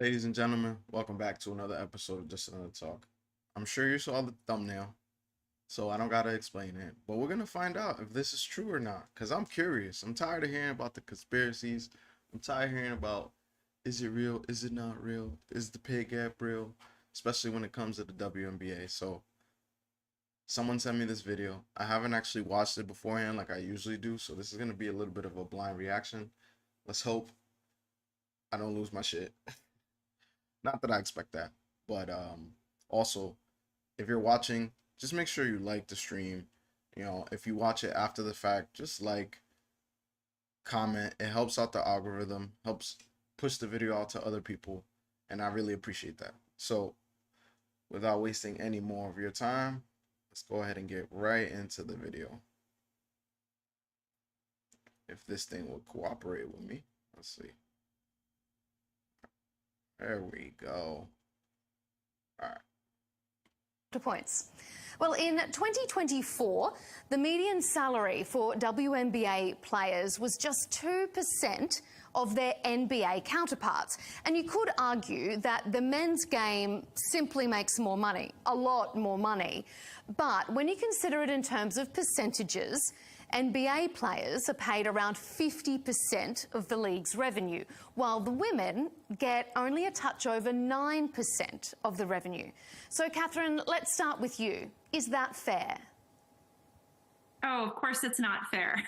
Ladies and gentlemen, welcome back to another episode of Just Another Talk. I'm sure you saw the thumbnail, so I don't gotta explain it, but we're gonna find out if this is true or not, because I'm curious. I'm tired of hearing about the conspiracies. I'm tired of hearing about is it real, is it not real, is the pay gap real, especially when it comes to the WNBA. So, someone sent me this video. I haven't actually watched it beforehand like I usually do, so this is gonna be a little bit of a blind reaction. Let's hope I don't lose my shit. Not that I expect that, but also if you're watching, just make sure you like the stream. If you watch it after the fact, just like, comment. It helps out the algorithm, helps push the video out to other people, and I really appreciate that. So, without wasting any more of your time, let's go ahead and get right into the video. If this thing will cooperate with me, let's see. There we go. All right. To points. Well, in 2024, the median salary for WNBA players was just 2% of their NBA counterparts. And you could argue that the men's game simply makes more money, a lot more money. But when you consider it in terms of percentages, NBA players are paid around 50% of the league's revenue, while the women get only a touch over 9% of the revenue. So, Catherine, let's start with you. Is that fair? Oh, of course it's not fair.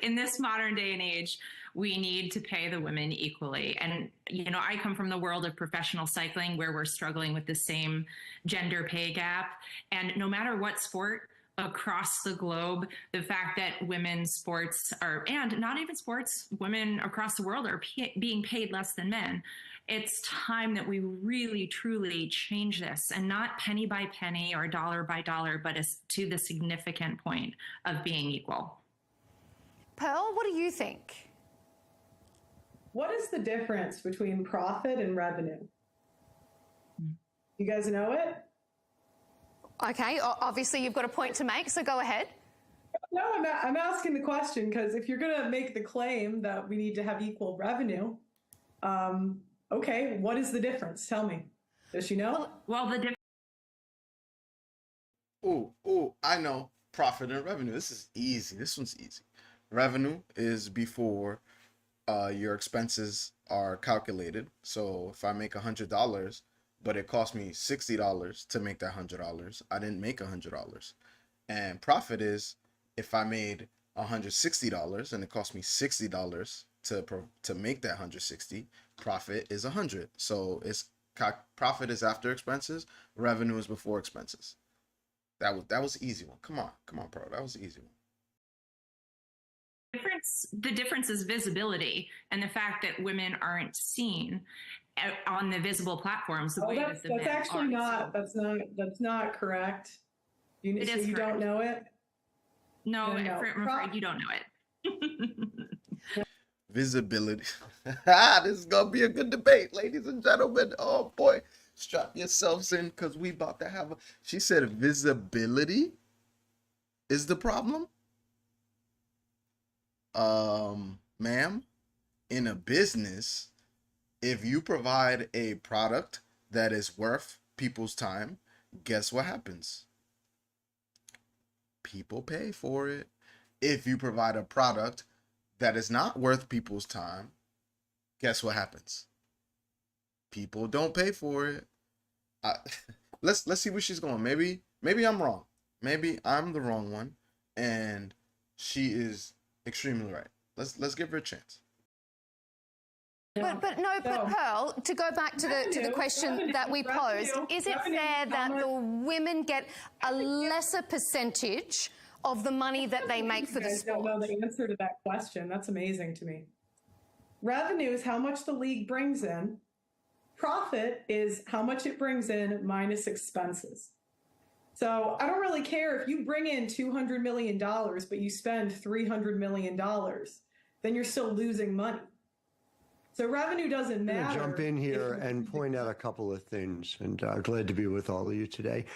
In this modern day and age, we need to pay the women equally. And, I come from the world of professional cycling where we're struggling with the same gender pay gap. And no matter what sport, across the globe, the fact that women's sports are, and not even sports, women across the world are being paid less than men. It's time that we really, truly change this, and not penny by penny or dollar by dollar, but as to the significant point of being equal. Pearl, what do you think? What is the difference between profit and revenue? You guys know it? Okay, obviously you've got a point to make, so go ahead. No, I'm asking the question because if you're going to make the claim that we need to have equal revenue, okay, what is the difference? Tell me. Does she know? Well, the difference. I know. Profit and revenue. This is easy. This one's easy. Revenue is before your expenses are calculated. So if I make $100, but it cost me $60 to make that $100, I didn't make $100. And profit is if I made $160 and it cost me $60 to make that 160, profit is 100. So profit is after expenses, revenue is before expenses. That was an easy one. Come on, bro. That was an easy one. The difference is visibility and the fact that women aren't seen on the visible platforms the way that the men actually are. That's not correct. You don't know it? No, I'm afraid you don't know it. Visibility. This is gonna be a good debate, ladies and gentlemen. Oh boy, strap yourselves in because we about to have she said visibility is the problem. Ma'am, in a business, if you provide a product that is worth people's time, guess what happens? People pay for it. If you provide a product that is not worth people's time, guess what happens? People don't pay for it. Let's see where she's going. Maybe I'm wrong. Maybe I'm the wrong one, and she is extremely right. Let's give her a chance. But Pearl, to go back to the question that we posed, is it fair that the women get a lesser percentage of the money that they make for the sport? I don't know the answer to that question. That's amazing to me. Revenue is how much the league brings in. Profit is how much it brings in minus expenses. So I don't really care if you bring in $200 million, but you spend $300 million, then you're still losing money. So revenue doesn't I'm matter. going to jump in here if and point out a couple of things, and glad to be with all of you today.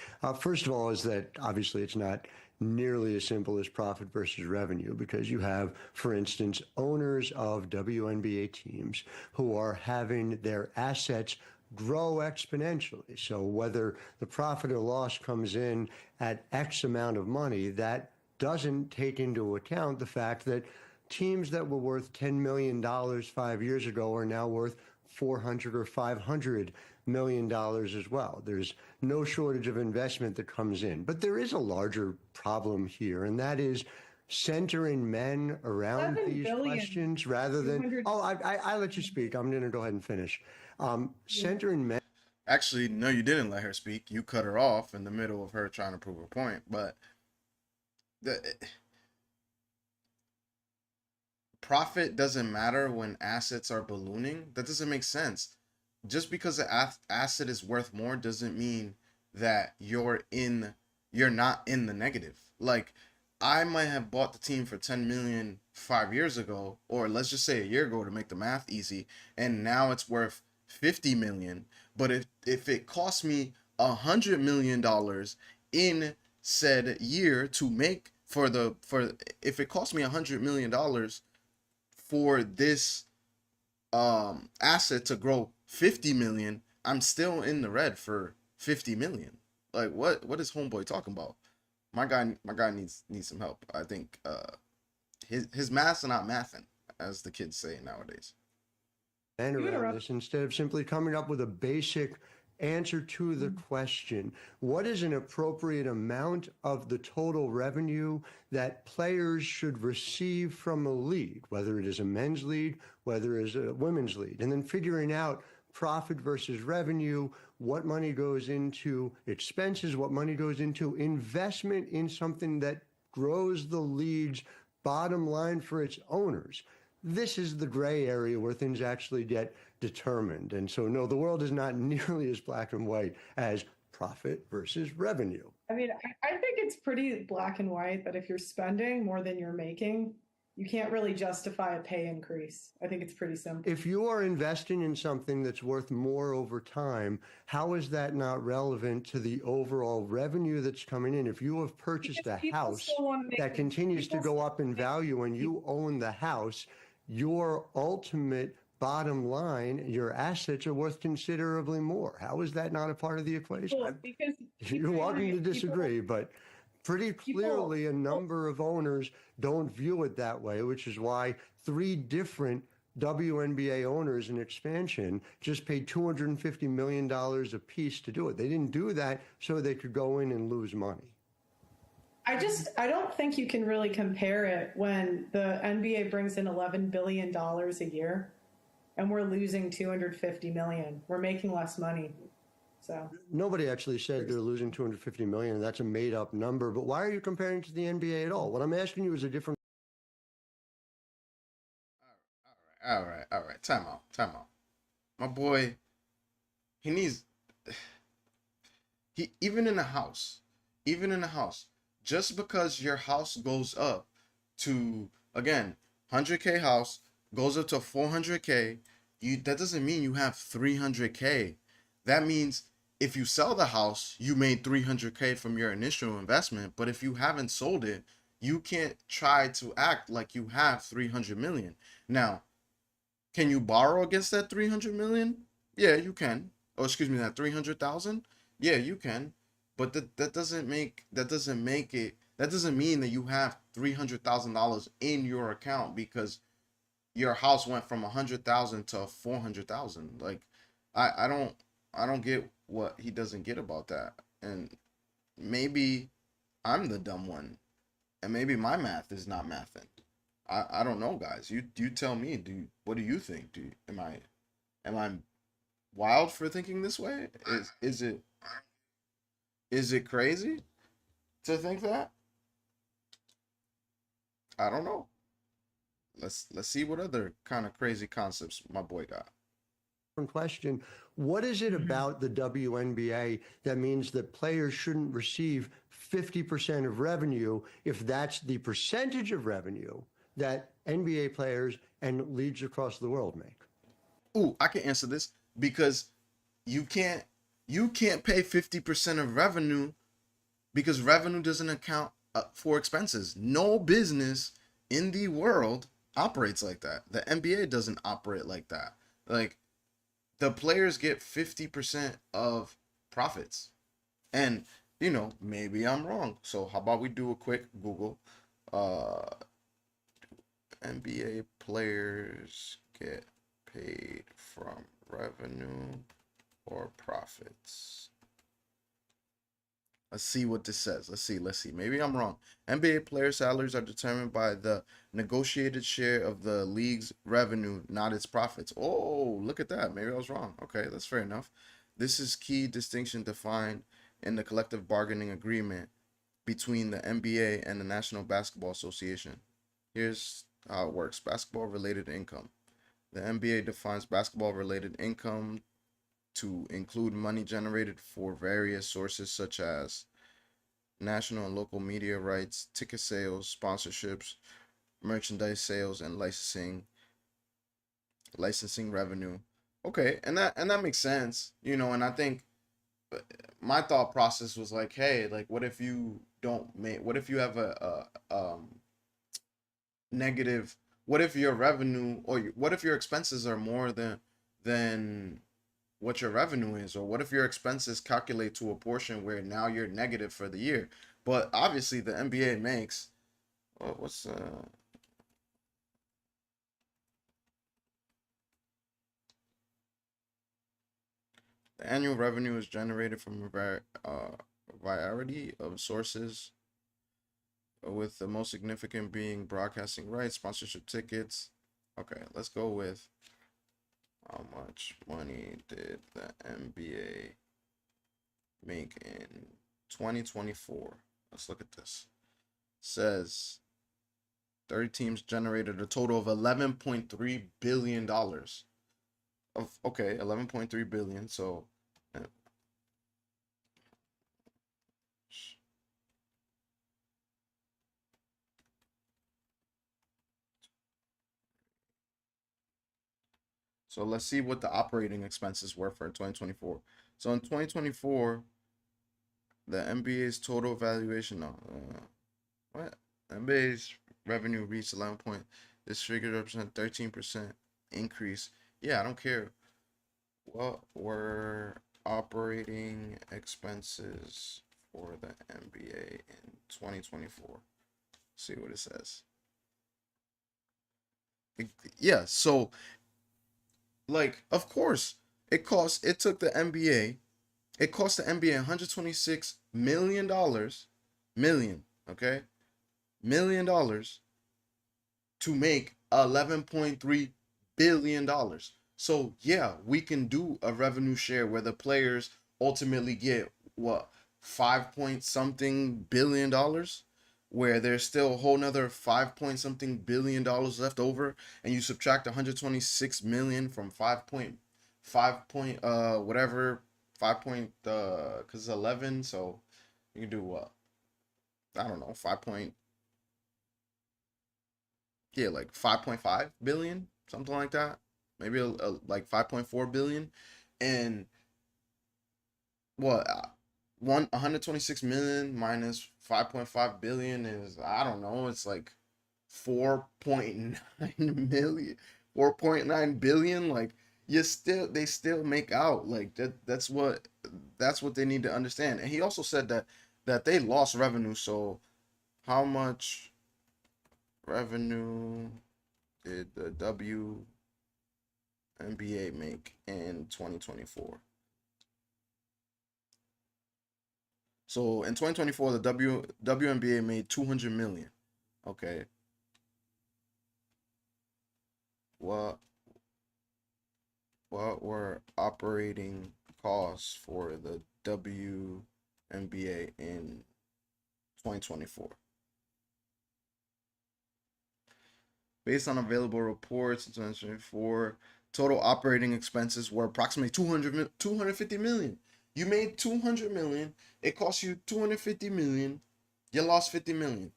First of all is that obviously it's not nearly as simple as profit versus revenue, because you have, for instance, owners of WNBA teams who are having their assets grow exponentially. So whether the profit or loss comes in at X amount of money, that doesn't take into account the fact that teams that were worth $10 million 5 years ago are now worth $400 or $500 million as well. There's no shortage of investment that comes in. But there is a larger problem here, and that is centering men around these questions rather than, I let you speak. I'm going to go ahead and finish. Centering men. Actually, no, you didn't let her speak. You cut her off in the middle of her trying to prove a point. But the profit doesn't matter when assets are ballooning. That doesn't make sense. Just because the asset is worth more doesn't mean that you're not in the negative. Like, I might have bought the team for 10 million 5 years ago, or let's just say a year ago to make the math easy, and now it's worth 50 million. But if it cost me $100 million in said year to make if it cost me $100 million for this asset to grow 50 million, I'm still in the red for 50 million. Like, what is homeboy talking about? My guy needs some help. I think his maths are not mathing, as the kids say nowadays. And around this, instead of simply coming up with a basic answer to the question, what is an appropriate amount of the total revenue that players should receive from a league, whether it is a men's league, whether it is a women's league, and then figuring out profit versus revenue, what money goes into expenses, what money goes into investment in something that grows the league's bottom line for its owners. This is the gray area where things actually get determined. And so, no, the world is not nearly as black and white as profit versus revenue. I mean, I think it's pretty black and white that if you're spending more than you're making, you can't really justify a pay increase. I think it's pretty simple. If you are investing in something that's worth more over time, how is that not relevant to the overall revenue that's coming in? If you have purchased a house that continues to go up in value and you own the house, your ultimate bottom line, your assets are worth considerably more. How is that not a part of the equation? Because you're welcome to disagree, but pretty clearly a number of owners don't view it that way, which is why 3 different WNBA owners in expansion just paid $250 million a piece to do it. They didn't do that so they could go in and lose money. I don't think you can really compare it when the NBA brings in $11 billion a year and we're losing $250 million. We're making less money. So nobody actually said they're losing $250 million. That's a made up number. But why are you comparing to the NBA at all? What I'm asking you is a different. All right. Time out. My boy, he even in a house, just because your house goes up to, again, 100K house goes up to 400K, that doesn't mean you have 300K. That means if you sell the house, you made 300K from your initial investment. But if you haven't sold it, you can't try to act like you have 300 million. Now, can you borrow against that 300 million? Yeah, you can. Oh, excuse me, that 300,000? Yeah, you can. But that doesn't mean that you have $300,000 in your account because your house went from 100,000 to 400,000. Like, I don't get what he doesn't get about that. And maybe I'm the dumb one, and maybe my math is not mathing. I don't know, guys. You tell me. What do you think? Am I wild for thinking this way? Is it crazy to think that? I don't know. Let's see what other kind of crazy concepts my boy got. Question. What is it about the WNBA that means that players shouldn't receive 50% of revenue if that's the percentage of revenue that NBA players and leagues across the world make? Ooh, I can answer this because you can't pay 50% of revenue because revenue doesn't account for expenses. No business in the world operates like that. The NBA doesn't operate like that. Like the players get 50% of profits. And maybe I'm wrong. So how about we do a quick Google? Uh NBA players get paid from revenue or profits. Let's see what this says. Let's see. Maybe I'm wrong. NBA player salaries are determined by the negotiated share of the league's revenue, not its profits. Oh, look at that. Maybe I was wrong. Okay, that's fair enough. This is key distinction defined in the collective bargaining agreement between the NBA and the National Basketball Association. Here's how it works. Basketball related income. The NBA defines basketball related income to include money generated for various sources such as national and local media rights, ticket sales, sponsorships, merchandise sales, and licensing revenue. Okay, and that makes sense, and I think my thought process was like, hey, like what if you don't make what if you have a negative, what if your revenue or what if your expenses are more than what your revenue is, or what if your expenses calculate to a portion where now you're negative for the year? But obviously the NBA makes what's the annual revenue is generated from a variety of sources, with the most significant being broadcasting rights, sponsorship tickets. Okay, let's go with how much money did the NBA make in 2024? Let's look at this. It says 30 teams generated a total of $11.3 billion. Okay, 11.3 billion. So let's see what the operating expenses were for 2024. So in 2024, the NBA's total valuation, what? NBA's revenue reached 11 point. This figure represents 13% increase. Yeah, I don't care. What were operating expenses for the NBA in 2024? See what it says. Yeah, so like of course it took the NBA, it cost the NBA 126 million dollars, okay? $1 million to make 11.3 billion dollars. So yeah, we can do a revenue share where the players ultimately get what, 5 point something billion dollars, where there's still a whole nother 5 point something billion dollars left over, and you subtract 126 million from 5 point whatever 5 point because it's 11, so you can do what, I don't know, 5 point, yeah, like 5.5 billion, something like that. Maybe like 5.4 billion. And what, 126 million minus 5.5 billion is, I don't know, it's like 4.9 million, 4.9 billion. Like they still make out like that. That's what they need to understand. And he also said that they lost revenue. So how much revenue did the WNBA make in 2024? So in 2024, the WNBA made 200 million. Okay. What were operating costs for the WNBA in 2024? Based on available reports in 2024, total operating expenses were approximately 250 million. You made 200 million. It cost you 250 million. You lost 50 million.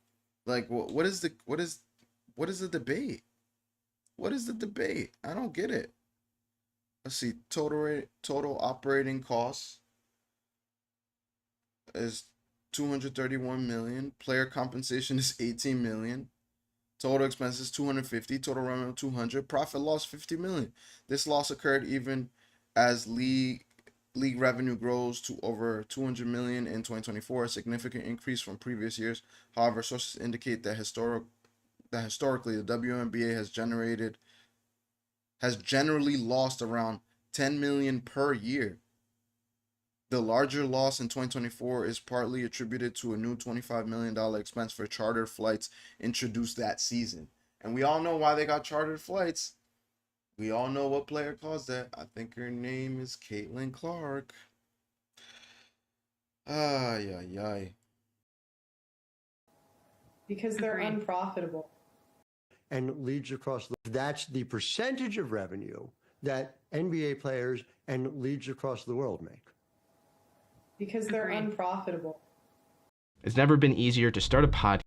Like what is the debate? What is the debate? I don't get it. let's see, total operating costs is 231 million. Player compensation is 18 million. Total expenses 250. Total revenue 200. Profit loss 50 million. This loss occurred even as league revenue grows to over 200 million in 2024, a significant increase from previous years. However, sources indicate that historically the WNBA has generally lost around 10 million per year. The larger loss in 2024 is partly attributed to a new $25 million expense for chartered flights introduced that season. And we all know why they got chartered flights. We all know what player caused that. I think her name is Caitlin Clark. Ay, ay, ay. Because they're Agreed. unprofitable. And leagues across that's the percentage of revenue that NBA players and leagues across the world make. Because they're Agreed. unprofitable. It's never been easier to start a podcast.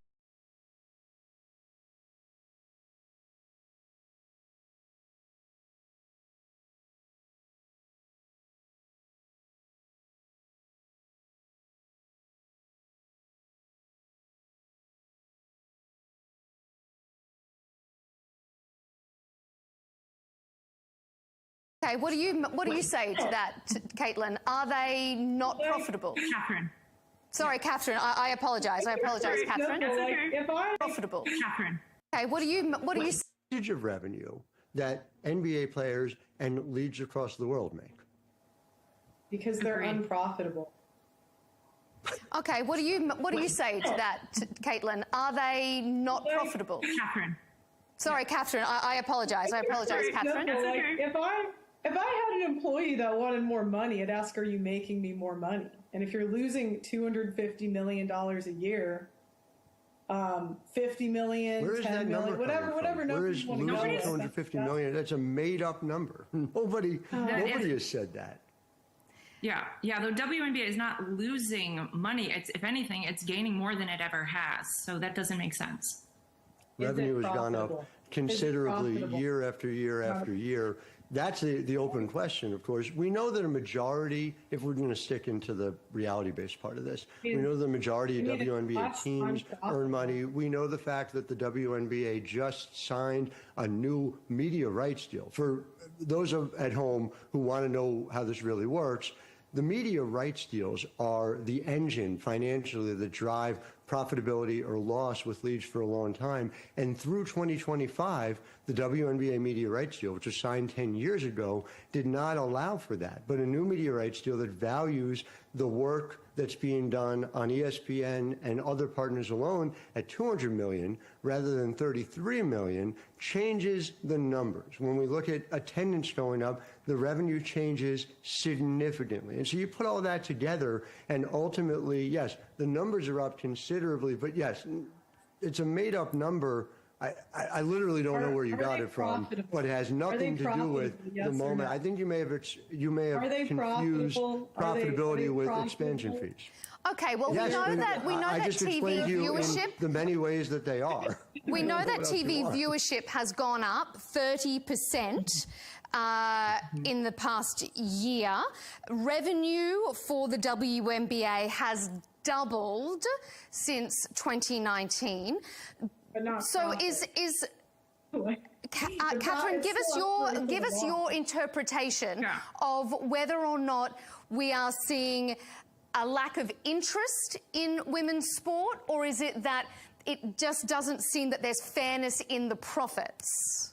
Okay, what do you say to that, Caitlin? Are they not profitable? Catherine. Sorry, Catherine. I apologise. I apologise, Catherine. Simple, like, okay. if I Profitable. Catherine. Okay, what do you Percentage of revenue that NBA players and leagues across the world make. because they're Agreed. unprofitable. Okay, what do you say to that, Caitlin? Are they not profitable? Catherine. Sorry, Catherine. I apologise. I apologise, Catherine. Simple, like, okay. if I had an employee that wanted more money, I'd ask, "Are you making me more money?" And if you're losing $250 million a year, 50 million, Where is 10 that million, number whatever coming from? number Where is you want to losing go with, 250 that's- million? That's a made-up number. Nobody has said that. Yeah, the WNBA is not losing money. If anything, it's gaining more than it ever has. So that doesn't make sense. Is it Revenue has gone profitable? up Is it considerably profitable? year after year after year. That's the open question, of course. We know that a majority, if we're going to stick into the reality-based part of this, we know the majority of I mean, it's WNBA less teams unprofitable. earn money. We know the fact that the WNBA just signed a new media rights deal. For those at home who want to know how this really works, the media rights deals are the engine financially that drive profitability or loss with leagues for a long time. And through 2025, the WNBA media rights deal, which was signed 10 years ago, did not allow for that. But a new media rights deal that values the work that's being done on ESPN and other partners alone at 200 million rather than 33 million changes the numbers. When we look at attendance going up, the revenue changes significantly. And so you put all that together and ultimately, yes, the numbers are up considerably, but yes, it's a made up number. I literally don't know where you got they it from, profitable? but it has nothing to do with profitable, yes the or moment. no? I think you may have Are they confused profitable? Are they profitability with profitable? expansion fees. Okay, well Yes, we know and that I just TV explained to you viewership. in the many ways that they are. We know that What else you TV want? viewership has gone up 30% in the past year. Revenue for the WNBA has doubled since 2019. But not So profit. is It's Catherine, not- give it's us still a give us profitable your law. interpretation Yeah. of whether or not we are seeing a lack of interest in women's sport, or is it that it just doesn't seem that there's fairness in the profits?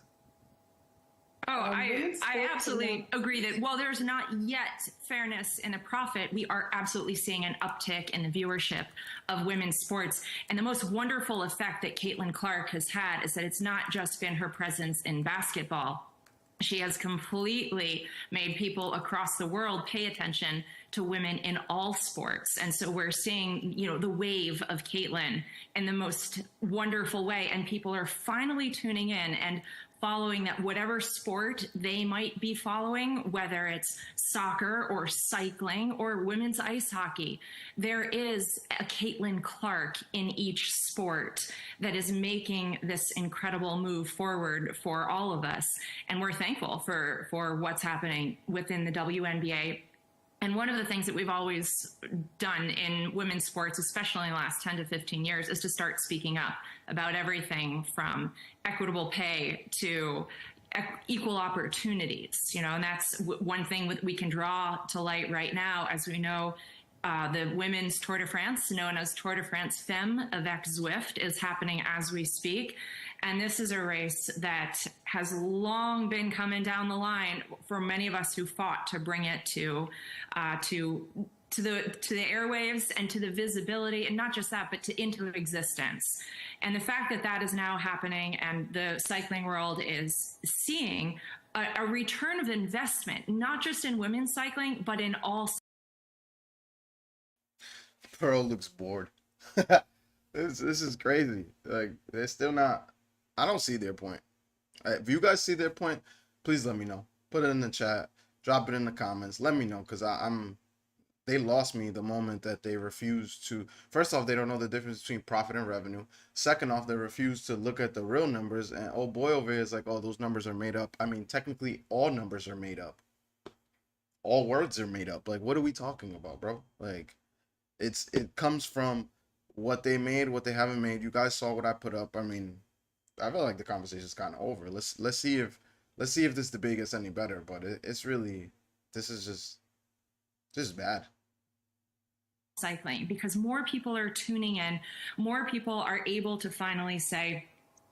Oh, women's I sports absolutely agree that while there's not yet fairness in the profit, we are absolutely seeing an uptick in the viewership of women's sports. And the most wonderful effect that Caitlin Clark has had is that it's not just been her presence in basketball. She has completely made people across the world pay attention to women in all sports. And so we're seeing, the wave of Caitlin in the most wonderful way. And people are finally tuning in and following that whatever sport they might be following, whether it's soccer or cycling or women's ice hockey, there is a Caitlin Clark in each sport that is making this incredible move forward for all of us. And we're thankful for what's happening within the WNBA. And one of the things that we've always done in women's sports, especially in the last 10 to 15 years, is to start speaking up about everything from equitable pay to equal opportunities, and that's one thing we can draw to light right now. As we know, the women's Tour de France, known as Tour de France Femme avec Zwift, is happening as we speak. And this is a race that has long been coming down the line for many of us who fought to bring it to the airwaves and to the visibility, and not just that, but into existence. And the fact that that is now happening, and the cycling world is seeing a return of investment, not just in women's cycling, but in all. Pearl looks bored. This is crazy. Like, they're still not. I don't see their point. If you guys see their point, please let me know. Put it in the chat. Drop it in the comments. Let me know, because they lost me the moment that they refused to. First off, they don't know the difference between profit and revenue. Second off, they refuse to look at the real numbers. And oh boy over here is like, oh, those numbers are made up. I mean, technically, all numbers are made up. All words are made up. Like, what are we talking about, bro? Like, it comes from what they made, what they haven't made. You guys saw what I put up. I mean, I feel like the conversation's kind of over. Let's see if this debate gets any better. But it's really, this is just bad. Cycling, because more people are tuning in, more people are able to finally say,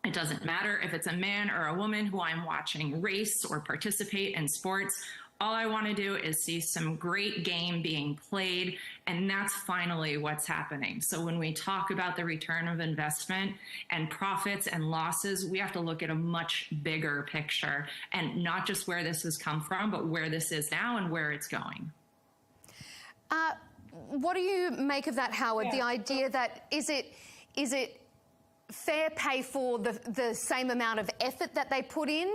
it doesn't matter if it's a man or a woman who I'm watching race or participate in sports. All I want to do is see some great game being played, and that's finally what's happening. So when we talk about the return of investment and profits and losses, we have to look at a much bigger picture, and not just where this has come from, but where this is now and where it's going. What do you make of that, Howard? The idea that is it fair pay for the same amount of effort that they put in?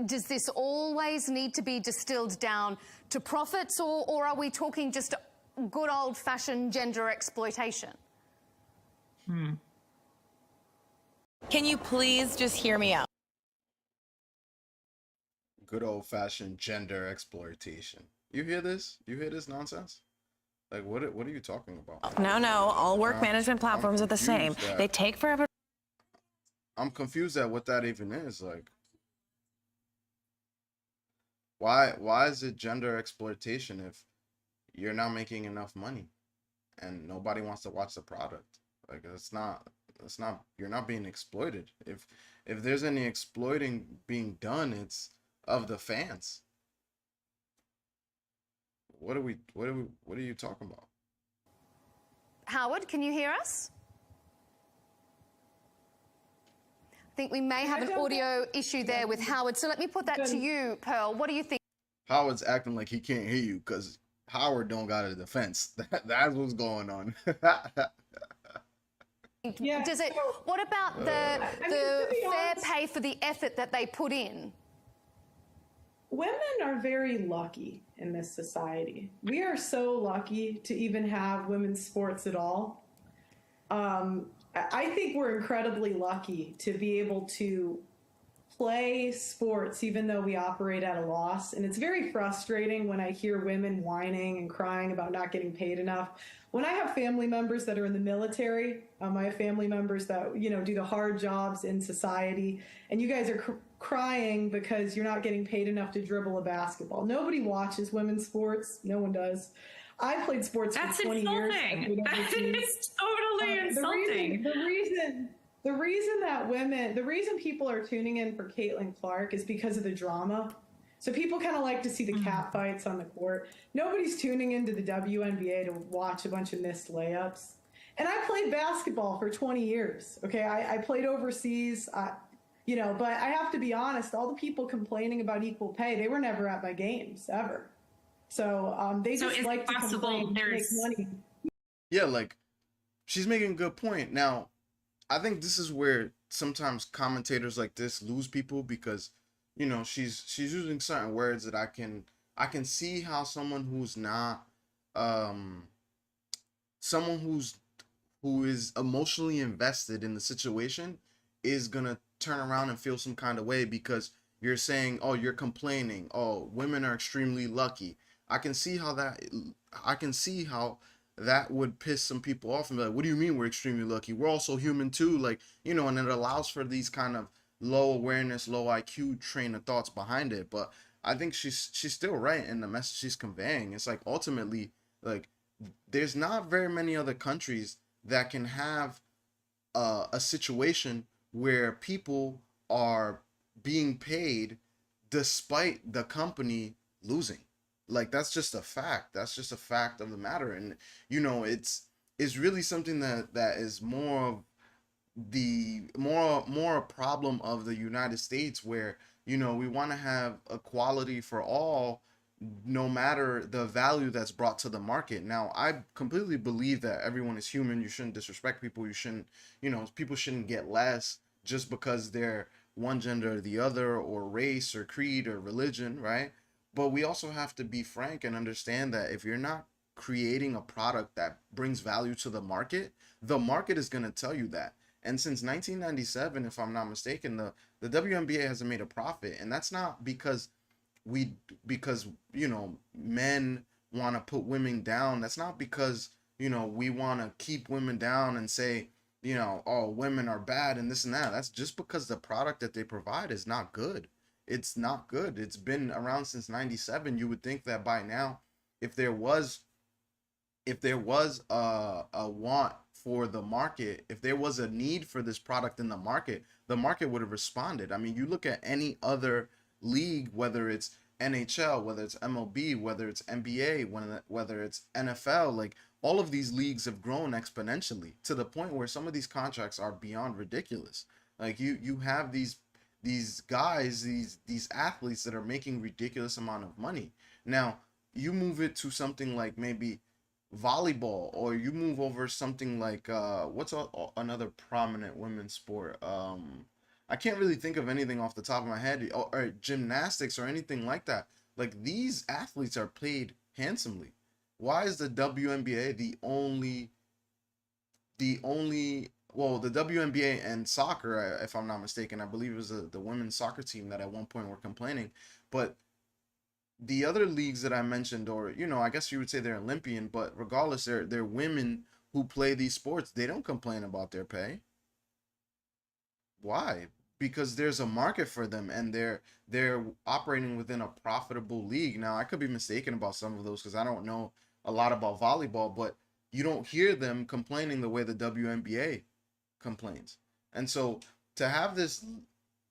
Does this always need to be distilled down to profits, or are we talking just good old-fashioned gender exploitation? Can you please just hear me out? Good old-fashioned gender exploitation. You hear this? You hear this nonsense? Like, what are you talking about? No, all work management platforms are the same. They take forever. I'm confused at what that even is. Like, why is it gender exploitation if you're not making enough money and nobody wants to watch the product? Like, it's not, you're not being exploited. If there's any exploiting being done, it's of the fans. What are you talking about? Howard, can you hear us? I think we may have an audio issue there with Howard. So let me put that to you, Pearl. What do you think? Howard's acting like he can't hear you because Howard don't got a defense. That's what's going on. Yeah. What about the fair pay for the effort that they put in? Women are very lucky in this society. We are so lucky to even have women's sports at all. I think we're incredibly lucky to be able to play sports even though we operate at a loss. And it's very frustrating when I hear women whining and crying about not getting paid enough. When I have family members that are in the military, I have family members that, do the hard jobs in society, and you guys are crying because you're not getting paid enough to dribble a basketball. Nobody watches women's sports. No one does. I played sports for 20 years. That is totally insulting. The reason people are tuning in for Caitlin Clark is because of the drama. So people kind of like to see the cat fights on the court. Nobody's tuning into the WNBA to watch a bunch of missed layups. And I played basketball for 20 years. Okay, I played overseas. But I have to be honest. All the people complaining about equal pay, they were never at my games ever. So they just like to complain to make money. Yeah, like, she's making a good point. Now, I think this is where sometimes commentators like this lose people because, you know, she's using certain words that I can see how someone who's not um someone who is emotionally invested in the situation is gonna turn around and feel some kind of way because you're saying, oh, you're complaining, oh, women are extremely lucky. I can see how that I can see how that would piss some people off and be like, what do you mean we're extremely lucky? We're also human too, like, you know, and it allows for these kind of low awareness, low IQ train of thoughts behind it. But I think she's still right in the message she's conveying. It's like ultimately, like, there's not very many other countries that can have a situation where people are being paid despite the company losing. Like, that's just a fact. That's just a fact of the matter. And you know, it's really something that is more of the more a problem of the United States, where, you know, we want to have equality for all, no matter the value that's brought to the market. Now, I completely believe that everyone is human. You shouldn't disrespect people. You shouldn't, you know, people shouldn't get less just because they're one gender or the other, or race or creed or religion, right? But we also have to be frank and understand that if you're not creating a product that brings value to the market is going to tell you that. And since 1997, if I'm not mistaken, the WNBA hasn't made a profit, and that's not we because, you know, men want to put women down. That's not because, you know, we want to keep women down and say, you know, oh, women are bad and this and that. That's just because the product that they provide is not good. It's not good. It's been around since 97. You would think that by now, if there was a want for the market, if there was a need for this product in the market would have responded. I mean, you look at any other league, whether it's NHL, whether it's MLB, whether it's NBA, whether it's NFL, like, all of these leagues have grown exponentially to the point where some of these contracts are beyond ridiculous. Like, you have these guys, these athletes that are making ridiculous amount of money. Now, you move it to something like maybe volleyball, or you move over something like what's another prominent women's sport, I can't really think of anything off the top of my head, or gymnastics or anything like that. Like, these athletes are paid handsomely. Why is the WNBA the only well, the WNBA and soccer, if I'm not mistaken, I believe it was the women's soccer team that at one point were complaining, but the other leagues that I mentioned, or, you know, I guess you would say they're Olympian, but regardless, they're women who play these sports. They don't complain about their pay. Why? Because there's a market for them, and they're operating within a profitable league. Now, I could be mistaken about some of those because I don't know a lot about volleyball, but you don't hear them complaining the way the WNBA complains. And so, to have this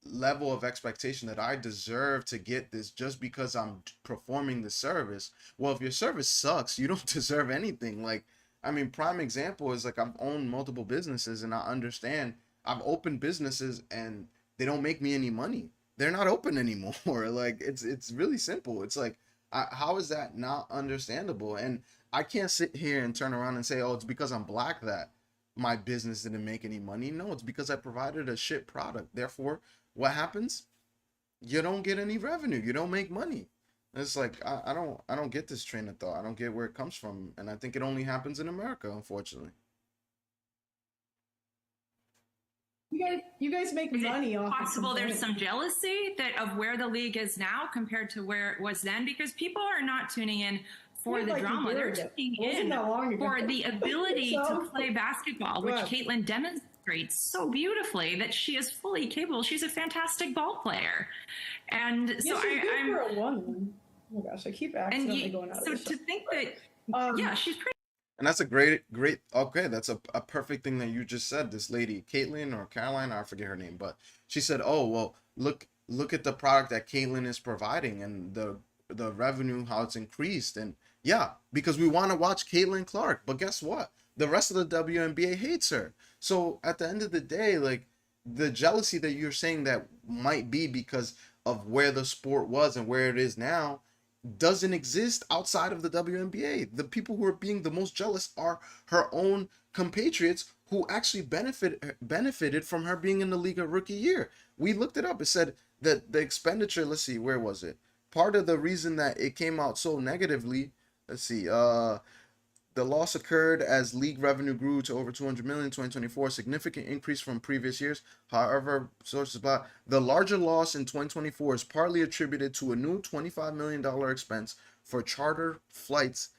level of expectation that I deserve to get this just because I'm performing the service. Well, if your service sucks, you don't deserve anything. Like, I mean, prime example is, like, I've owned multiple businesses, and I understand I've opened businesses and they don't make me any money. They're not open anymore. Like, it's really simple. It's like, how is that not understandable? And I can't sit here and turn around and say, oh, it's because I'm black that my business didn't make any money. No, it's because I provided a shit product. Therefore, what happens? You don't get any revenue. You don't make money. It's like, I don't get this train of thought. I don't get where it comes from, and I think it only happens in America, unfortunately. You guys make Is money it off possible of there's some complaining. jealousy that of where the league is now compared to where it was then? Because people are not tuning in for Yeah, the like a drama. year They're ago. tuning Wasn't in that long ago. for the ability to So, play basketball, go which ahead. Caitlin demonstrates so beautifully that she is fully capable. She's a fantastic ball player. And Yeah, so she's good I'm for a woman. Oh my gosh, I keep and accidentally going out of so this. to think that Um, yeah, she's pretty And that's a great, okay, that's a perfect thing that you just said. This lady, Caitlin or Caroline, I forget her name, but she said, oh, well, look at the product that Caitlin is providing, and the revenue, how it's increased. And yeah, because we want to watch Caitlin Clark. But guess what? The rest of the WNBA hates her. So at the end of the day, like, the jealousy that you're saying that might be because of where the sport was and where it is now doesn't exist outside of the WNBA. The people who are being the most jealous are her own compatriots who actually benefited from her being in the league a rookie year. We looked it up. It said that the expenditure, let's see, where was it? Part of the reason that it came out so negatively, let's see, the loss occurred as league revenue grew to over 200 million in 2024, a significant increase from previous years. However, sources blah, the larger loss in 2024 is partly attributed to a new $25 million expense for charter flights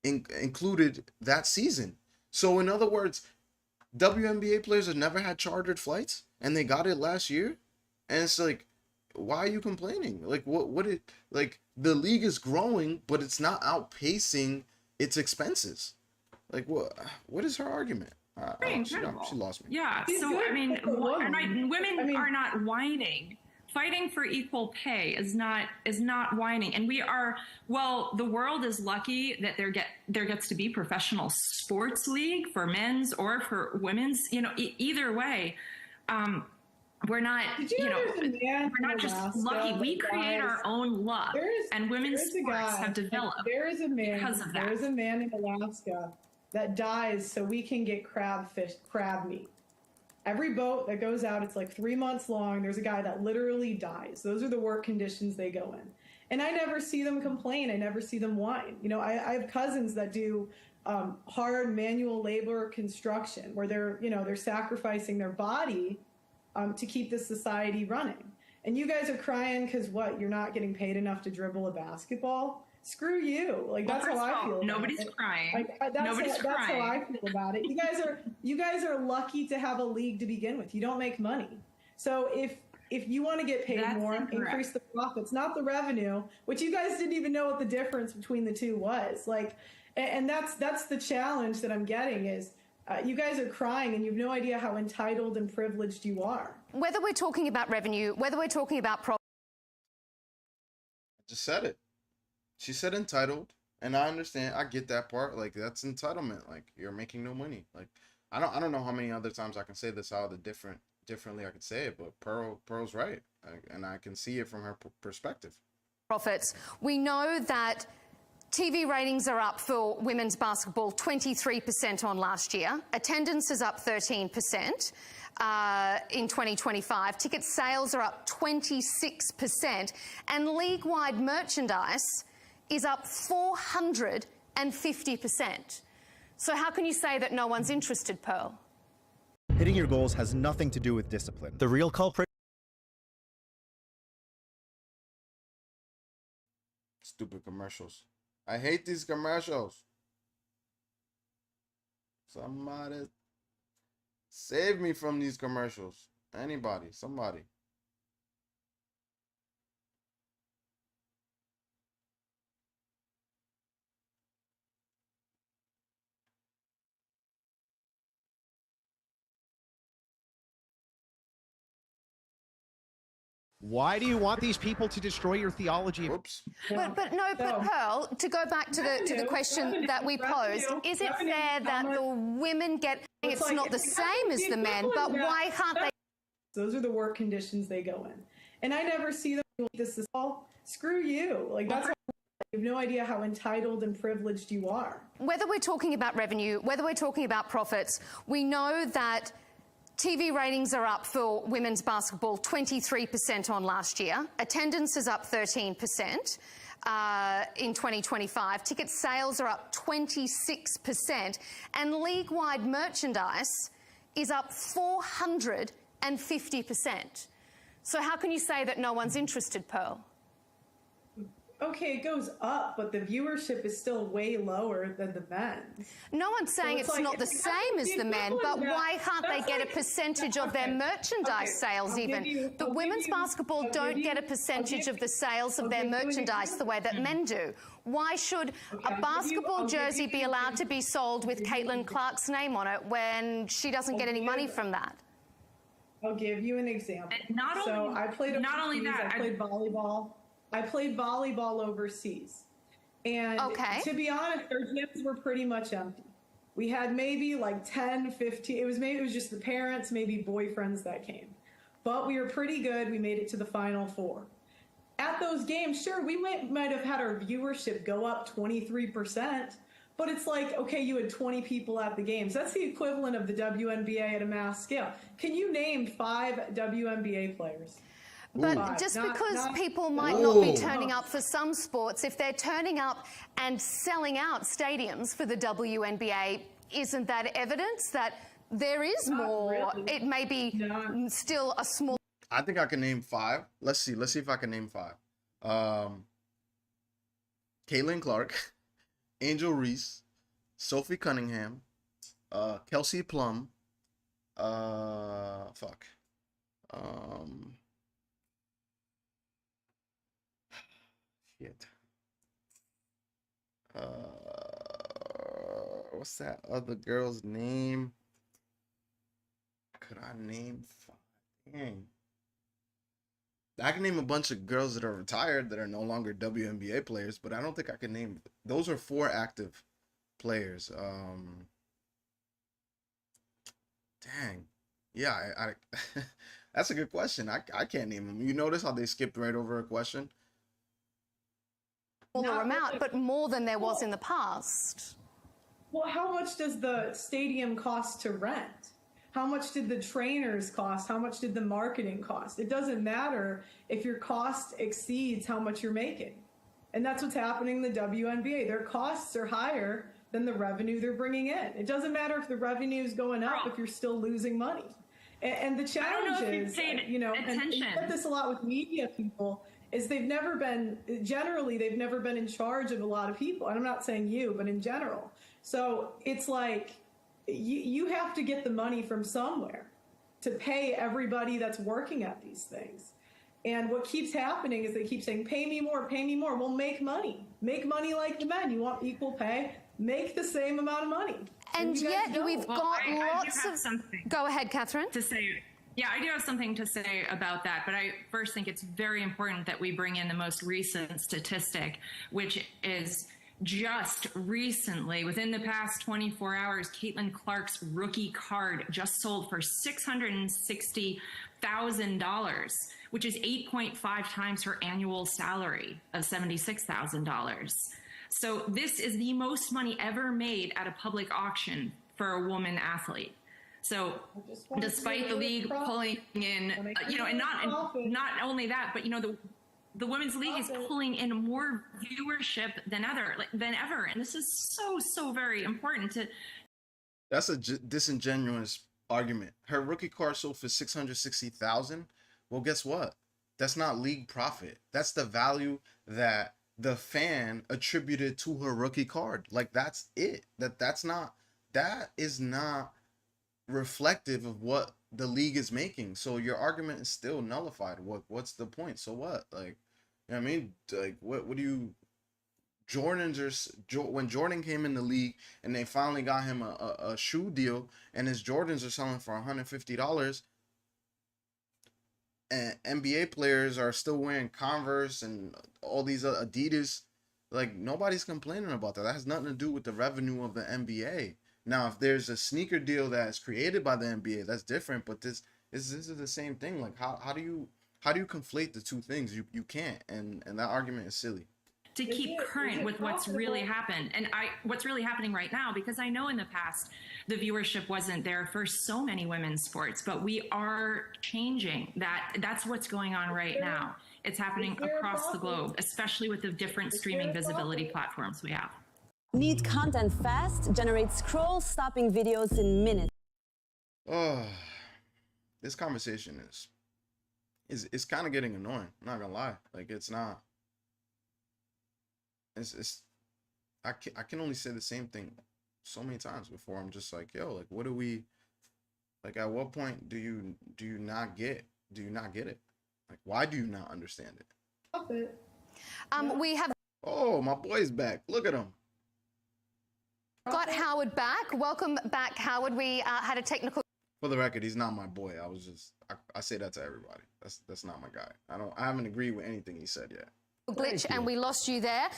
included that season. So in other words, WNBA players have never had chartered flights and they got it last year. And it's like, why are you complaining? Like like the league is growing, but it's not outpacing its expenses. Like what is her argument? She lost me. Yeah. So I mean, women are not whining. Fighting for equal pay is not whining, and we are. Well, the world is lucky that there gets to be professional sports league for men's or for women's. You know, either way. We're not, we're not just lucky. We create our own luck, and women's sports have developed because of that. There is a man in Alaska that dies so we can get crab meat. Every boat that goes out, it's like 3 months long. There's a guy that literally dies. Those are the work conditions they go in. And I never see them complain. I never see them whine. You know, I have cousins that do hard manual labor construction where they're sacrificing their body to keep this society running. And you guys are crying because you're not getting paid enough to dribble a basketball? Screw you. Like, that's how I feel. Nobody's crying. That's how I feel about it. You guys are lucky to have a league to begin with. You don't make money. So if you want to get paid more, increase the profits, not the revenue, which you guys didn't even know what the difference between the two was. Like, and that's the challenge that I'm getting is, you guys are crying and you have no idea how entitled and privileged you are. Whether we're talking about revenue, whether we're talking about I just said it. She said entitled, and I understand. I get that part. Like, that's entitlement. Like, you're making no money. Like, I don't know how many other times I can say this, how differently I can say it, but Pearl's right, and I can see it from her perspective. Profits. We know that TV ratings are up for women's basketball 23% on last year. Attendance is up 13% in 2025. Ticket sales are up 26%. And league-wide merchandise is up 450%. So how can you say that no one's interested, Pearl? Hitting your goals has nothing to do with discipline. The real culprit. Stupid commercials. I hate these commercials. Somebody save me from these commercials. Anybody, somebody. Why do you want these people to destroy your theology? Whoops. But Pearl, to go back to the question that we posed, is it fair that the women get, it's not the same as the men, but why can't they? Those are the work conditions they go in. And I never see them like this is all, screw you. Like, that's how you have no idea how entitled and privileged you are. Whether we're talking about revenue, whether we're talking about profits, we know that TV ratings are up for women's basketball 23% on last year. Attendance is up 13% in 2025. Ticket sales are up 26%. And league-wide merchandise is up 450%. So how can you say that no one's interested, Pearl? Okay, it goes up, but the viewership is still way lower than the men's. No one's saying it's not the same as the men, but why can't they get a percentage of their merchandise sales even? The women's basketball don't get a percentage of the sales of their merchandise the way that men do. Why should a basketball jersey be allowed to be sold with Caitlin Clark's name on it when she doesn't get any money from that? I'll give you an example. I played volleyball. I played volleyball overseas. And to be honest, our gyms were pretty much empty. We had maybe like 10, 15, it was just the parents, maybe boyfriends that came. But we were pretty good. We made it to the Final Four. At those games, sure, we might have had our viewership go up 23%, But it's like, okay, you had 20 people at the games. That's the equivalent of the WNBA at a mass scale. Can you name 5 WNBA players? But Five. just Not- because not- people might not be Ooh. turning up for some sports, if they're turning up and selling out stadiums for the WNBA, isn't that evidence that there is Not more? really. It may be Not- still a small. I think I can name 5. Let's see if I can name 5. Caitlin Clark, Angel Reese, Sophie Cunningham, Kelsey Plum, fuck. Shit. What's that other girl's name? Could I name 5? Dang. I can name a bunch of girls that are retired that are no longer WNBA players, but I don't think I can name. Those are 4 active players. Dang. Yeah, I that's a good question. I can't name them. You notice how they skipped right over a question? smaller Not amount, really. but more than there was in the past. Well, how much does the stadium cost to rent? How much did the trainers cost? How much did the marketing cost? It doesn't matter if your cost exceeds how much you're making. And that's what's happening in the WNBA. Their costs are higher than the revenue they're bringing in. It doesn't matter if the revenue is going up if you're still losing money. And the I don't challenge know if is, you've paid and you attention. get this a lot with media people, is they've never been in charge of a lot of people. And I'm not saying you, but in general. So it's like, you have to get the money from somewhere to pay everybody that's working at these things. And what keeps happening is they keep saying, pay me more, pay me more. Well, make money. Make money like the men. You want equal pay? Make the same amount of money. And you guys yet don't. we've Well, got I do lots have of. something Go ahead, Catherine. to say. Yeah, I do have something to say about that, but I first think it's very important that we bring in the most recent statistic, which is just recently, within the past 24 hours, Caitlin Clark's rookie card just sold for $660,000, which is 8.5 times her annual salary of $76,000. So this is the most money ever made at a public auction for a woman athlete. So just wanna despite see the a league profit. pulling in, and not only that, but the women's league is Profit. pulling in more viewership than ever, and this is so very important to. That's a disingenuous argument. Her rookie card sold for 660,000. Well, guess what? That's not league profit. That's the value that the fan attributed to her rookie card. Like, that's it. That is not reflective of what the league is making. So your argument is still nullified. What's the point? So what? Like, you know what I mean? Like, what do you? When Jordan came in the league and they finally got him a shoe deal, and his Jordans are selling for $150, and NBA players are still wearing Converse and all these Adidas, like, nobody's complaining about that. That has nothing to do with the revenue of the NBA. Now, if there's a sneaker deal that is created by the NBA, that's different. But this is the same thing. Like, how do you conflate the two things? You can't, and that argument is silly. To keep current with what's really happened, and what's really happening right now, because I know in the past the viewership wasn't there for so many women's sports, but we are changing that. That's what's going on right now. It's happening across the globe, especially with the different streaming visibility platforms we have. Need content fast? Generate scroll-stopping videos in minutes. Oh, this conversation is kind of getting annoying. I'm not gonna lie. Like, it's not. I can only say the same thing so many times before I'm just like, yo, like, what do we, like, at what point do you not get it? Like, why do you not understand it? We have Oh, my boy's back. Look at him. got Howard back. Welcome back, Howard. We had a technical. For the record, he's not my boy. I say that to everybody. That's not my guy. I haven't agreed with anything he said yet. glitch and we lost you there.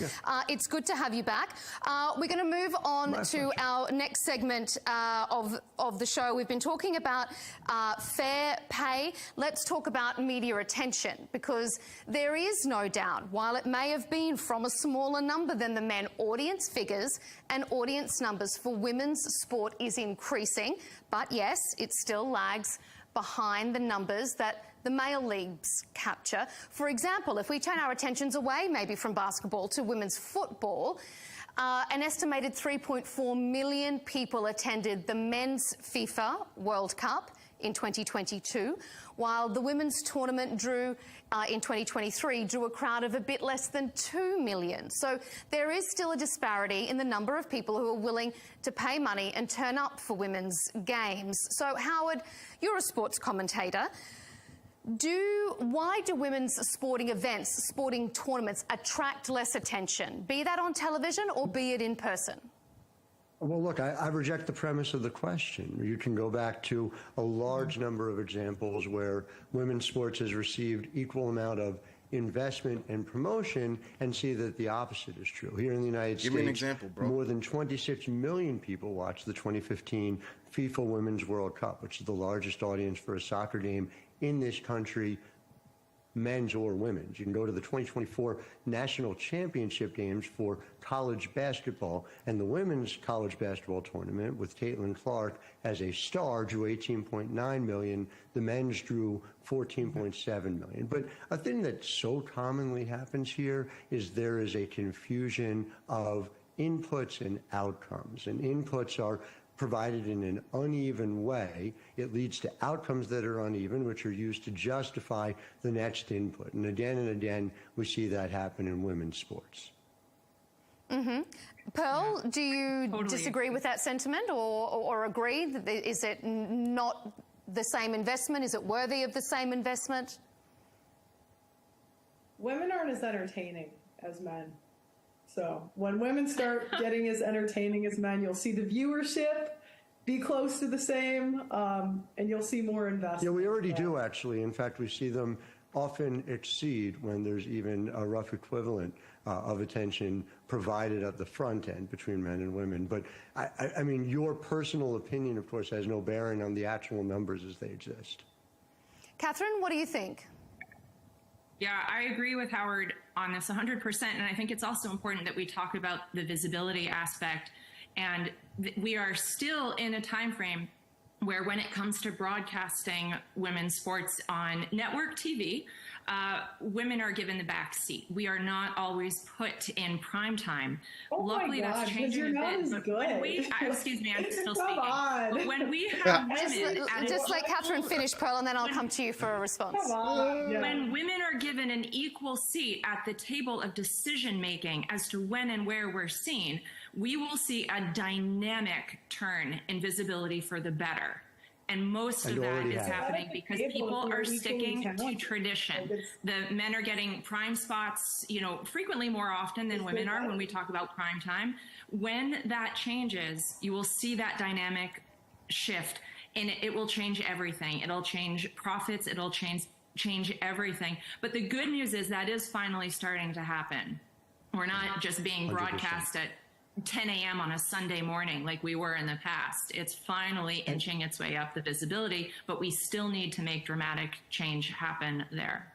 It's good to have you back. We're going to move on to our next segment of the show. We've been talking about fair pay. Let's talk about media attention, because there is no doubt, while it may have been from a smaller number than the men, audience figures and audience numbers for women's sport is increasing. But yes, it still lags behind the numbers that the male leagues capture. For example, if we turn our attentions away maybe from basketball to women's football, an estimated 3.4 million people attended the men's FIFA World Cup in 2022, while the women's tournament in 2023 drew a crowd of a bit less than 2 million. So there is still a disparity in the number of people who are willing to pay money and turn up for women's games. So Howard, you're a sports commentator. Why do women's sporting events, sporting tournaments attract less attention, be that on television or be it in person? Well, look, I reject the premise of the question. You can go back to a large number of examples where women's sports has received equal amount of investment and promotion and see that the opposite is true. Here in the United States, give me an example, bro. More than 26 million people watched the 2015 FIFA Women's World Cup, which is the largest audience for a soccer game in this country, men's or women's. You can go to the 2024 National Championship games for college basketball, and the women's college basketball tournament with Caitlin Clark as a star drew 18.9 million. The men's drew 14.7 million. But a thing that so commonly happens here is there is a confusion of inputs and outcomes, and inputs are provided in an uneven way. It leads to outcomes that are uneven, which are used to justify the next input. And again, we see that happen in women's sports. Pearl, do you disagree with that sentiment or agree? Is it not the same investment? Is it worthy of the same investment? Women aren't as entertaining as men. So when women start getting as entertaining as men, you'll see the viewership be close to the same, and you'll see more investment. Yeah, we already do, actually. In fact, we see them often exceed when there's even a rough equivalent of attention provided at the front end between men and women. But I mean, your personal opinion, of course, has no bearing on the actual numbers as they exist. Catherine, what do you think? Yeah, I agree with Howard on this 100%. And I think it's also important that we talk about the visibility aspect. And we are still in a time frame where when it comes to broadcasting women's sports on network TV, women are given the back seat. We are not always put in prime time. Oh Luckily, my God, that's changing a bit. But when we, excuse me, I'm still speaking. But when we have women, just let Catherine finish, Pearl, and then I'll come to you for a response. When women are given an equal seat at the table of decision making as to when and where we're seen, we will see a dynamic turn in visibility for the better. And most of that is happening because people are sticking to tradition. The men are getting prime spots, you know, frequently more often than women are when we talk about prime time. When that changes, you will see that dynamic shift, and it will change everything. It'll change profits. It'll change everything. But the good news is that is finally starting to happen. We're not just being broadcast at 10 a.m. on a Sunday morning like we were in the past. It's finally inching its way up the visibility, but we still need to make dramatic change happen there.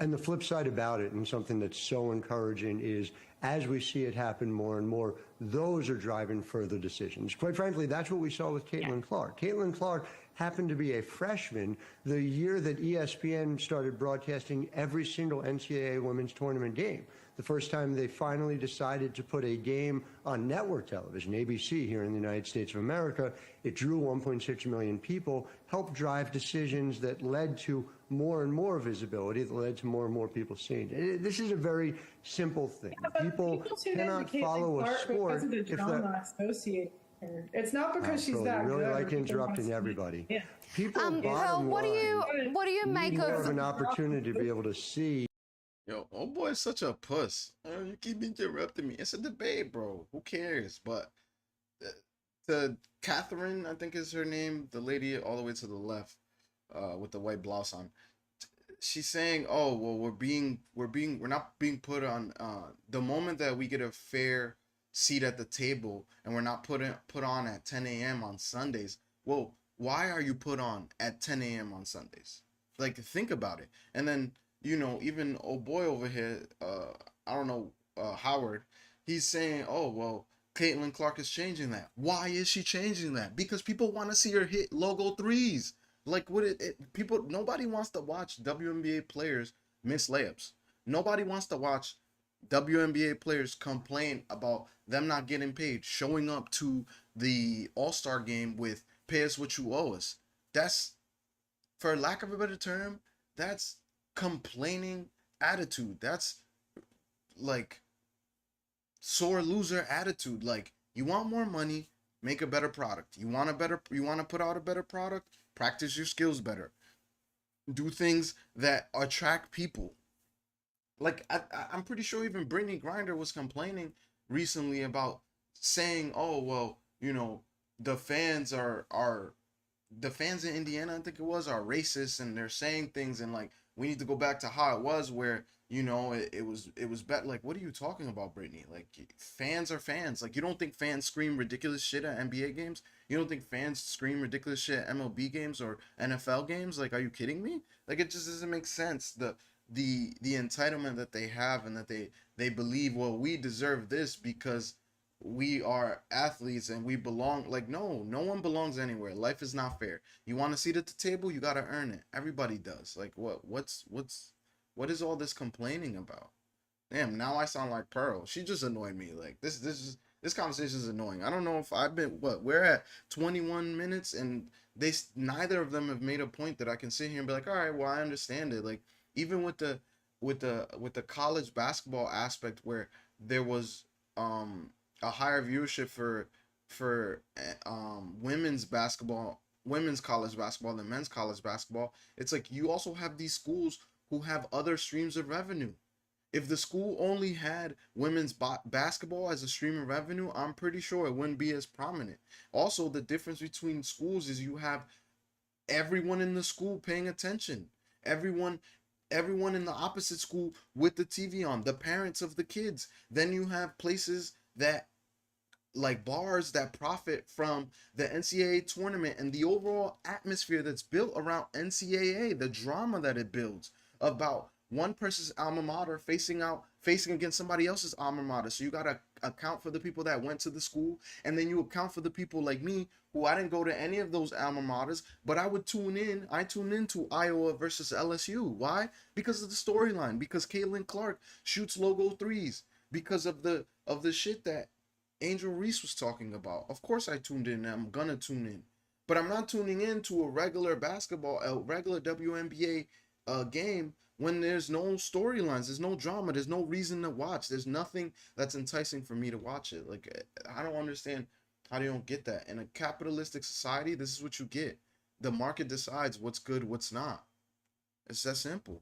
And the flip side about it, and something that's so encouraging, is as we see it happen more and more, those are driving further decisions. Quite frankly, that's what we saw with Caitlin Clark. Caitlin Clark happened to be a freshman the year that ESPN started broadcasting every single NCAA women's tournament game. The first time they finally decided to put a game on network television, ABC here in the United States of America, it drew 1.6 million people, helped drive decisions that led to more and more visibility, that led to more and more people seeing it. This is a very simple thing. Yeah, people cannot follow a sport because of the drama associated. It's not because she's that really good. like interrupting everybody. Yeah. People, Pearl, what do you make more of an opportunity to be able to see? Yo, oh boy is such a puss. You keep interrupting me. It's a debate, bro. Who cares? But the Catherine, I think is her name, the lady all the way to the left with the white blouse on. she's saying, oh well, we're not being put on the moment that we get a fair seat at the table and we're not put on at 10 a.m. on Sundays. Well, why are you put on at 10 a.m. on Sundays? Like, think about it. And then, even old boy over here, I don't know, Howard, he's saying, oh well, Caitlin Clark is changing that. Why is she changing that? Because people want to see her hit logo threes. Like, people, nobody wants to watch WNBA players miss layups. Nobody wants to watch WNBA players complain about them not getting paid, showing up to the All-Star game with pay us what you owe us. That's, for lack of a better term, that's complaining attitude. That's like sore loser attitude. Like, you want more money, make a better product. You want to put out a better product, practice your skills better. Do things that attract people. Like, I'm pretty sure even Brittany Griner was complaining recently about saying, oh well, the fans are the fans in Indiana, I think it was, are racist, and they're saying things, and like, we need to go back to how it was, where it was better. Like, what are you talking about, Brittany? Like, fans are fans. Like, you don't think fans scream ridiculous shit at NBA games? You don't think fans scream ridiculous shit at MLB games or NFL games? Like, are you kidding me? Like, it just doesn't make sense. The entitlement that they have, and that they believe, well, we deserve this because we are athletes and we belong. Like, no one belongs anywhere. Life is not fair. You want a seat at the table, you got to earn it. Everybody does. Like, what is all this complaining about? Damn, now I sound like Pearl. She just annoyed me. Like, this conversation is annoying. I don't know if I've been, we're at 21 minutes, and neither of them have made a point that I can sit here and be like, all right, well, I understand it. Like, even with the college basketball aspect, where there was a higher viewership for women's college basketball than men's college basketball. It's like, you also have these schools who have other streams of revenue. If the school only had women's basketball as a stream of revenue, I'm pretty sure it wouldn't be as prominent. Also, the difference between schools is you have everyone in the school paying attention. Everyone in the opposite school with the TV on, the parents of the kids. Then you have places that, like bars, that profit from the NCAA tournament and the overall atmosphere that's built around NCAA, the drama that it builds about one person's alma mater facing against somebody else's alma mater. So you got to account for the people that went to the school, and then you account for the people like me, who I didn't go to any of those alma maters, but I tuned into Iowa versus LSU. Why? Because of the storyline, because Caitlin Clark shoots logo threes, because of the shit that Angel Reese was talking about. Of course I tuned in, and I'm gonna tune in. But I'm not tuning in to a regular WNBA game when there's no storylines, there's no drama, there's no reason to watch. There's nothing that's enticing for me to watch it. Like, I don't understand how they don't get that. In a capitalistic society, this is what you get. The market decides what's good, what's not. It's that simple.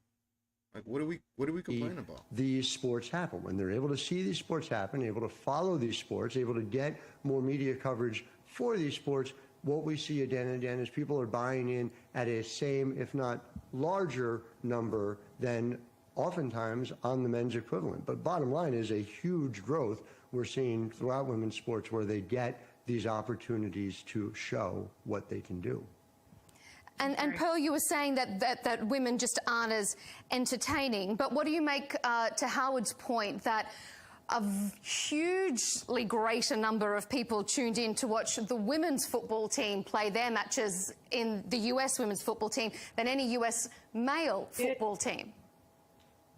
Like, what do we complain about? These sports happen. When they're able to see these sports happen, able to follow these sports, able to get more media coverage for these sports, what we see again and again is people are buying in at a same, if not larger number than oftentimes on the men's equivalent. But bottom line is a huge growth we're seeing throughout women's sports, where they get these opportunities to show what they can do. And Pearl, you were saying that women just aren't as entertaining, but what do you make to Howard's point that a hugely greater number of people tuned in to watch the women's football team play their matches in the US women's football team than any US male football team?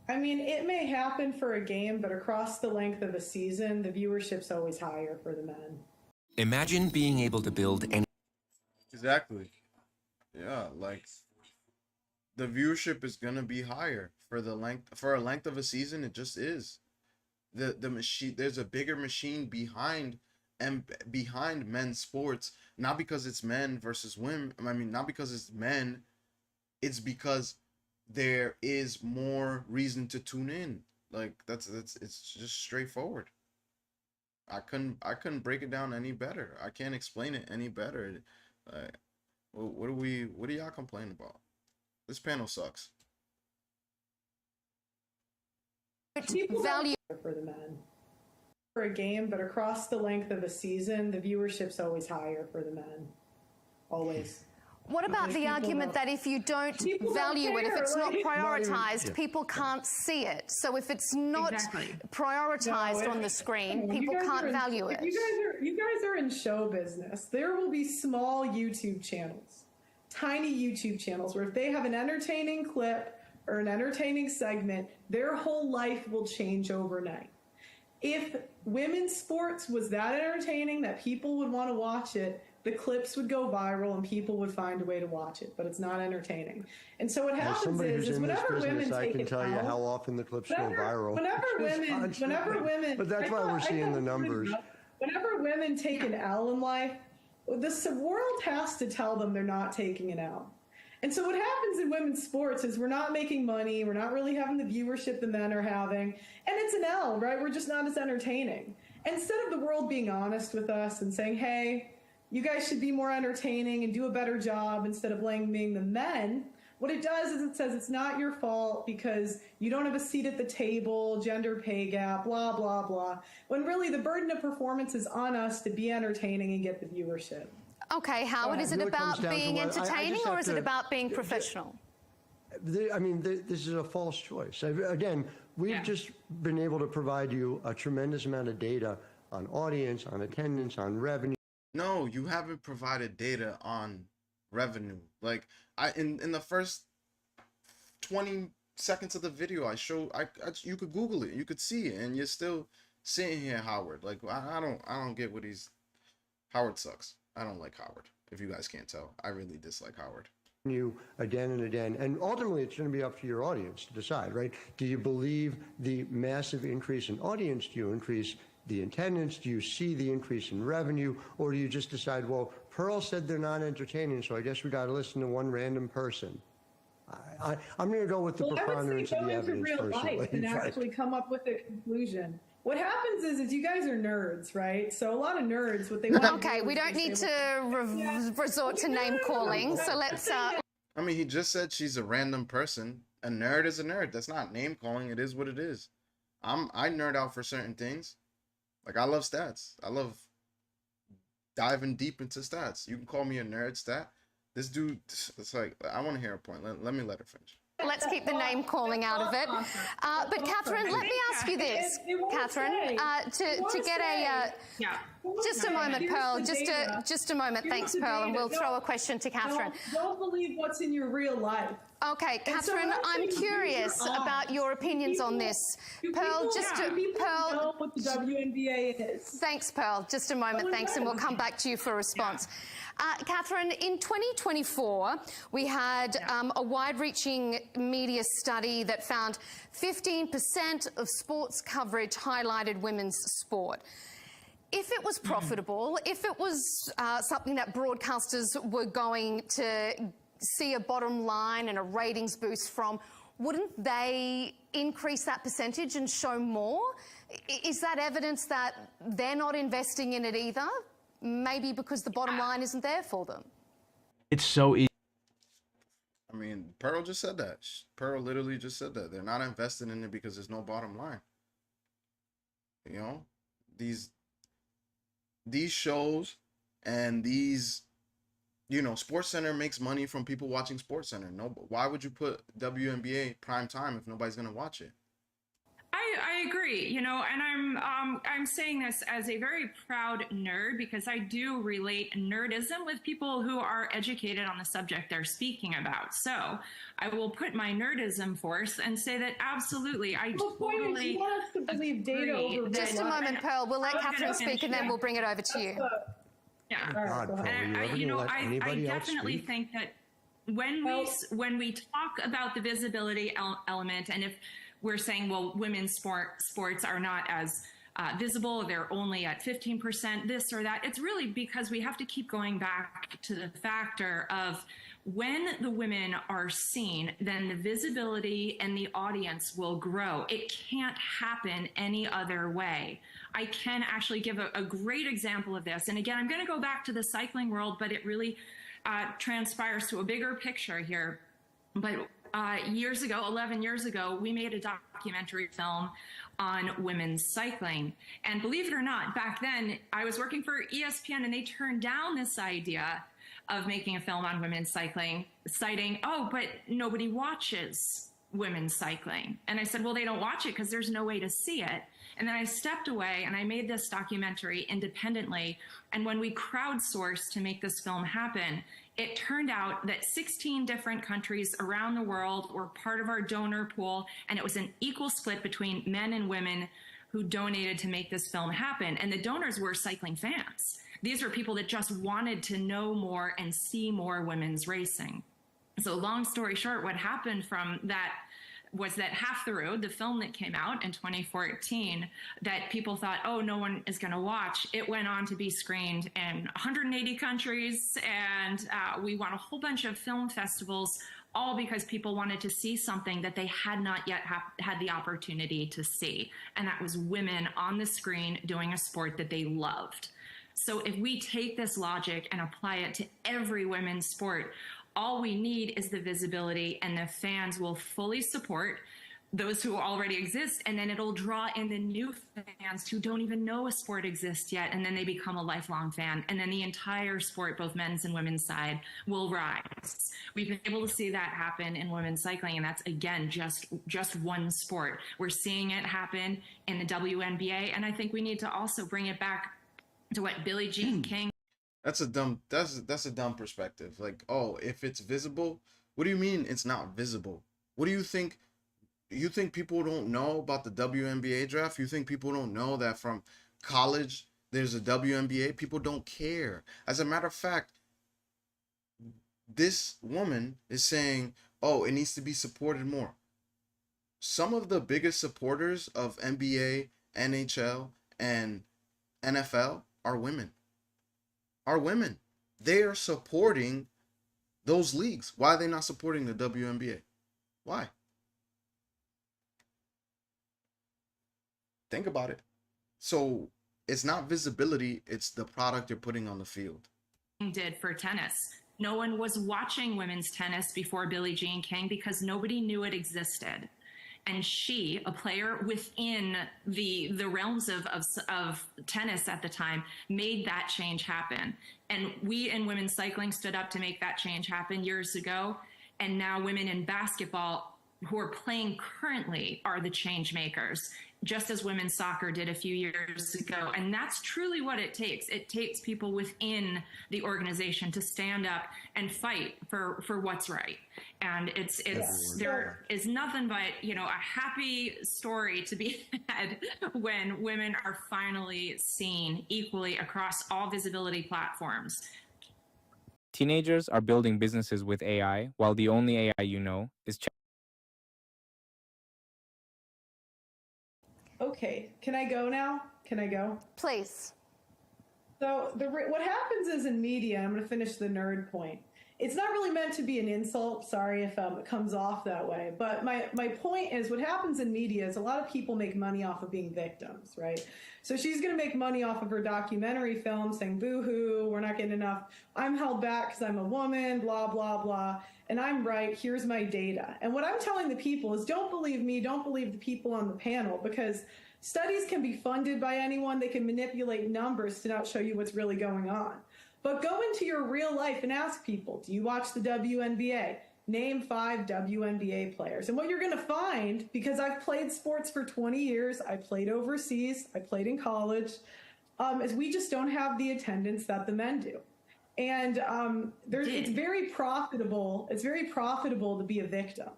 I mean, it may happen for a game, but across the length of a season, the viewership's always higher for the men. Imagine being able to build any... Exactly. Yeah, like, the viewership is gonna be higher for a length of a season. It just is. The machine, there's a bigger machine behind men's sports, not because it's men versus women. I mean, not because it's men, it's because there is more reason to tune in. Like, it's just straightforward. I couldn't break it down any better. I can't explain it any better. What do y'all complain about? This panel sucks. People value for the men for a game, but across the length of a season, the viewership's always higher for the men. Always. What about the argument that if you don't value it, if it's not prioritized, people can't see it? So if it's not prioritized on the screen, people can't value it. You guys are in show business. There will be small YouTube channels, tiny YouTube channels, where if they have an entertaining clip or an entertaining segment, their whole life will change overnight. If women's sports was that entertaining that people would want to watch it, the clips would go viral and people would find a way to watch it, but it's not entertaining. And so what happens is whenever women take I can tell you how often the clips go viral. Whenever women, but that's why we're seeing the numbers. Whenever women take an L in life, the world has to tell them they're not taking an L. And so what happens in women's sports is we're not making money, we're not really having the viewership the men are having, and it's an L, right? We're just not as entertaining. Instead of the world being honest with us and saying, hey, you guys should be more entertaining and do a better job instead of blaming the men, what it does is it says it's not your fault because you don't have a seat at the table, gender pay gap, blah, blah, blah, when really the burden of performance is on us to be entertaining and get the viewership. Okay, Howard, is it about being entertaining or is it about being professional? I mean, this is a false choice. Again, we've just been able to provide you a tremendous amount of data on audience, on attendance, on revenue. No, you haven't provided data on revenue. Like in the first 20 seconds of the video, you could Google it, you could see it, and you're still sitting here, Howard. Like I don't get what Howard sucks. I don't like Howard. If you guys can't tell, I really dislike Howard. You again and again, and ultimately it's going to be up to your audience to decide, right? Do you believe the massive increase in audience? Do you increase the attendance? Do you see the increase in revenue? Or do you just decide, well, Pearl said they're not entertaining, so I guess we got to listen to one random person? I'm going to go with the preponderance of the evidence personally. And actually come up with a conclusion. What happens is you guys are nerds, right? So a lot of nerds, what they want. Okay, we don't need to resort to name calling. So let's. I mean, he just said she's a random person. A nerd is a nerd. That's not name calling. It is what it is. I nerd out for certain things. Like I love stats. I love diving deep into stats. You can call me a nerd stat. This dude, it's like I want to hear a point. Let me let her finish. Let's keep the name calling out of it. But Catherine, let me ask you this, Catherine, to get a just a moment, Pearl. Just a moment. Thanks, Pearl, and we'll throw a question to Catherine. Don't believe what's in your real life. Okay, Catherine, I'm curious about your opinions on this. Pearl, Pearl, know what the WNBA is. Thanks, Pearl. Just a moment, thanks, and we'll come back to you for a response. Catherine, in 2024, we had a wide-reaching media study that found 15% of sports coverage highlighted women's sport. If it was profitable, if it was something that broadcasters were going to see a bottom line and a ratings boost from, wouldn't they increase that percentage and show more? Is that evidence that they're not investing in it either? Maybe because the bottom line isn't there for them. It's so easy. I mean, Pearl just said that. Pearl literally just said that. They're not investing in it because there's no bottom line. You know, these shows and these, you know, SportsCenter makes money from people watching SportsCenter. No, why would you put WNBA prime time if nobody's gonna watch it? I agree, you know, and I'm saying this as a very proud nerd because I do relate nerdism with people who are educated on the subject they're speaking about. So I will put my nerdism forth and say that absolutely, I totally agree. Just a moment, Pearl. We'll let Catherine speak and then we'll bring it over to you. Yeah, God, Pearl, I definitely think that when we talk about the visibility element, and if we're saying, well, women's sports are not as visible, they're only at 15%, this or that. It's really because we have to keep going back to the factor of when the women are seen, then the visibility and the audience will grow. It can't happen any other way. I can actually give a great example of this. And again, I'm going to go back to the cycling world, but it really transpires to a bigger picture here. But years ago, 11 years ago, we made a documentary film on women's cycling. And believe it or not, back then I was working for ESPN and they turned down this idea of making a film on women's cycling, citing, oh, but nobody watches women's cycling. And I said, well, they don't watch it because there's no way to see it. And then I stepped away and I made this documentary independently. And when we crowdsourced to make this film happen, it turned out that 16 different countries around the world were part of our donor pool, and it was an equal split between men and women who donated to make this film happen. And the donors were cycling fans. These were people that just wanted to know more and see more women's racing. So long story short, what happened from that was that Half the Road, the film that came out in 2014, that people thought, oh, no one is going to watch, it went on to be screened in 180 countries, and we won a whole bunch of film festivals, all because people wanted to see something that they had not yet had the opportunity to see, and that was women on the screen doing a sport that they loved. So if we take this logic and apply it to every women's sport, all we need is the visibility, and the fans will fully support those who already exist, and then it'll draw in the new fans who don't even know a sport exists yet, and then they become a lifelong fan, and then the entire sport, both men's and women's side, will rise. We've been able to see that happen in women's cycling, and that's, again, just one sport. We're seeing it happen in the WNBA, and I think we need to also bring it back to what Billie Jean King. That's a dumb perspective. Like, oh, if it's visible, what do you mean it's not visible? What do you think? You think people don't know about the WNBA draft? You think people don't know that from college there's a WNBA? People don't care. As a matter of fact, this woman is saying, oh, it needs to be supported more. Some of the biggest supporters of NBA, NHL, and NFL are women. They are supporting those leagues. Why are they not supporting the WNBA? Why? Think about it. So it's not visibility, it's the product you're putting on the field. Did for tennis. No one was watching women's tennis before Billie Jean King because nobody knew it existed. And she, a player within the realms of tennis at the time, made that change happen. And we in women's cycling stood up to make that change happen years ago. And now women in basketball who are playing currently are the change makers, just as women's soccer did a few years ago. And that's truly what it takes. It takes people within the organization to stand up and fight for what's right. And there is nothing but, a happy story to be had when women are finally seen equally across all visibility platforms. Teenagers are building businesses with AI, while the only AI you know is Okay, can I go now? Can I go? Please. So what happens is in media, I'm going to finish the nerd point. It's not really meant to be an insult. Sorry if it comes off that way. But my point is what happens in media is a lot of people make money off of being victims, right? So she's going to make money off of her documentary film saying, boo-hoo, we're not getting enough. I'm held back because I'm a woman, blah, blah, blah. And I'm right. Here's my data. And what I'm telling the people is don't believe me. Don't believe the people on the panel, because studies can be funded by anyone. They can manipulate numbers to not show you what's really going on. But go into your real life and ask people, do you watch the WNBA? Name 5 WNBA players. And what you're going to find, because I've played sports for 20 years, I played overseas, I played in college, is we just don't have the attendance that the men do. And it's very profitable. It's very profitable to be a victim.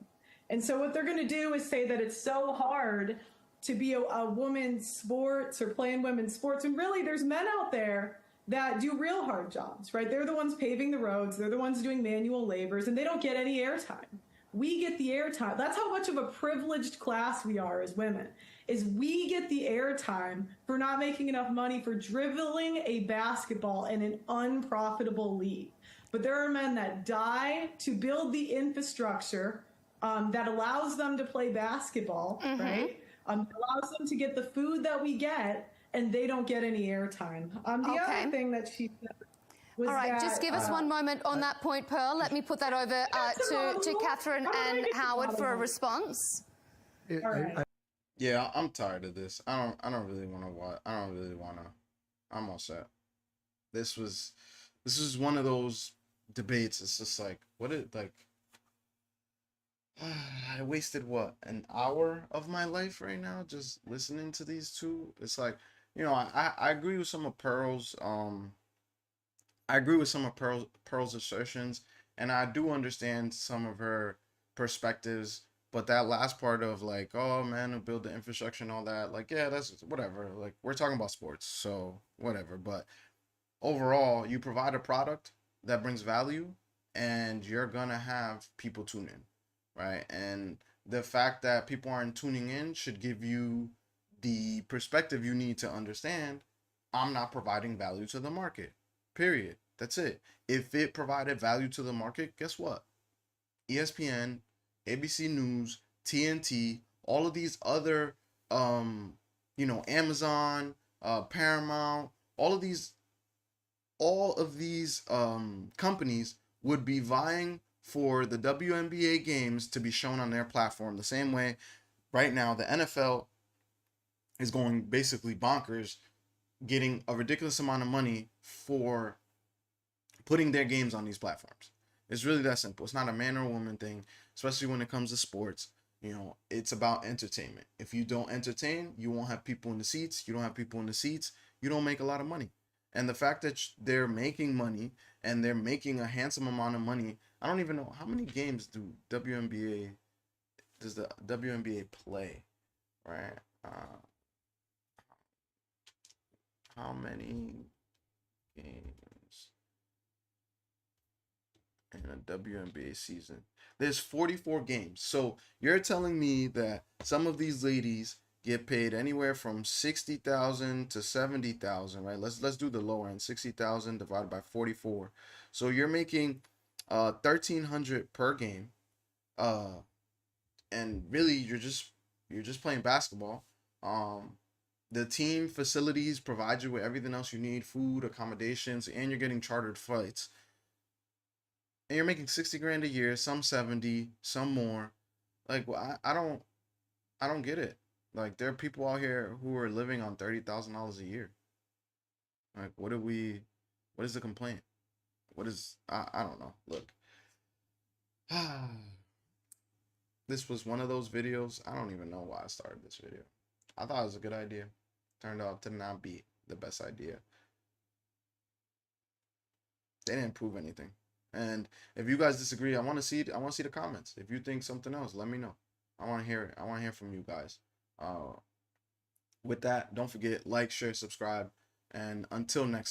And so what they're going to do is say that it's so hard to be a women's sports or play in women's sports. And really, there's men out there that do real hard jobs, right? They're the ones paving the roads. They're the ones doing manual labors, and they don't get any airtime. We get the airtime. That's how much of a privileged class we are as women, is we get the airtime for not making enough money for dribbling a basketball in an unprofitable league. But there are men that die to build the infrastructure that allows them to play basketball, right? Allows them to get the food that we get, and they don't get any airtime. The other thing that she said. was All right, that, just give us one moment on that point, Pearl. Let me put that over to Catherine and Howard for a response. All right. Yeah, I'm tired of this. I don't really want to watch. I don't really want to. I'm all set. This was one of those debates. It's just like, I wasted what, an hour of my life right now just listening to these two. It's like, I agree with some of Pearl's Pearl's assertions, and I do understand some of her perspectives. But that last part of like, oh man, to build the infrastructure and all that, like, yeah, that's whatever. Like, we're talking about sports, so whatever. But overall, you provide a product that brings value, and you're gonna have people tune in, right? And the fact that people aren't tuning in should give you the perspective you need to understand I'm not providing value to the market. Period. That's it. If it provided value to the market, guess what? ESPN, ABC News, TNT, all of these other Amazon, Paramount, all of these companies would be vying for the WNBA games to be shown on their platform the same way right now the NFL is going basically bonkers, getting a ridiculous amount of money for putting their games on these platforms. It's really that simple. It's not a man or woman thing, especially when it comes to sports. It's about entertainment. If you don't entertain, you won't have people in the seats. You don't have people in the seats, you don't make a lot of money. And the fact that they're making money, and they're making a handsome amount of money. I don't even know how many games does the WNBA play, right? How many games in a WNBA season? There's 44 games. So you're telling me that some of these ladies get paid anywhere from 60,000 to 70,000, right? Let's do the lower end. 60,000 divided by 44. So you're making 1,300 per game. And really you're just playing basketball. The team facilities provide you with everything else you need, food, accommodations, and you're getting chartered flights. And you're making 60 grand a year, some 70, some more. Like, well, I don't get it. Like, there are people out here who are living on $30,000 a year. Like, what is the complaint? I don't know. Look. This was one of those videos. I don't even know why I started this video. I thought it was a good idea. Turned out to not be the best idea. They didn't prove anything. And if you guys disagree, I want to see the comments. If you think something else, let me know. I want to hear it. I want to hear from you guys. With that, don't forget, like, share, subscribe, and until next